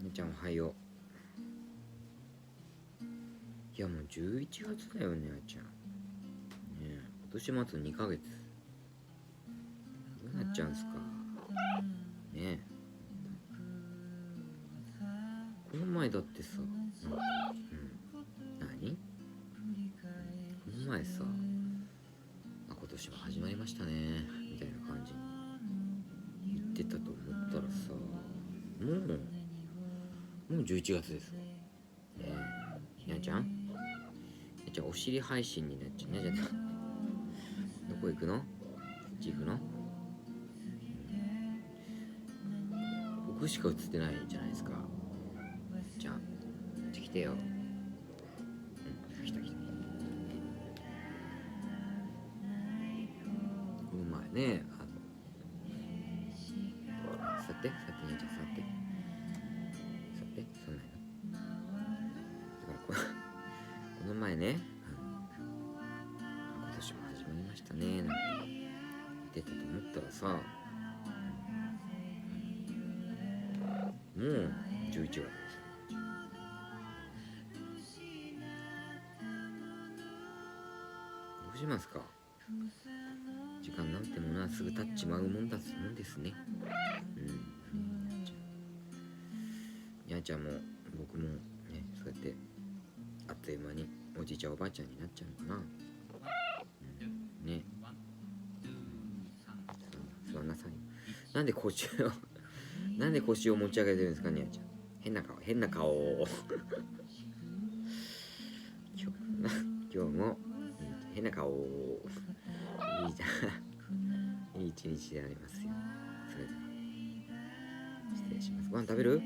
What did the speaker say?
ねちゃんおはよう。いやもう11月だよねあちゃん。ねえ今年もあと2ヶ月。どうなっちゃうんすかねえ。この前だってさ、何この前さ、今年も始まりましたねみたいな感じに言ってたと思ったらさ、もう11月ですわ。ねえ、にゃんちゃんお尻配信になっちゃうね。じゃあどこ行くの？こっち行くの？僕しか映ってないじゃないですか。じゃあ来てよ。来た。この前ね、座って姉ちゃん座ってそんなんだからこの前ね、今年も始まりましたねなんて言ってたと思ったらさ、もう11月です。どうしますか？時間なんてものはすぐ経っちまうもんですね。にゃんちゃんも僕もね、そうやってあっという間におじいちゃんおばあちゃんになっちゃうのかな。ね。座んなさい。なんで腰を持ち上げてるんですか、にゃんちゃん。変な顔今日も変な顔いいじゃんいい一日でありますよ。それでは失礼します。ご飯食べる？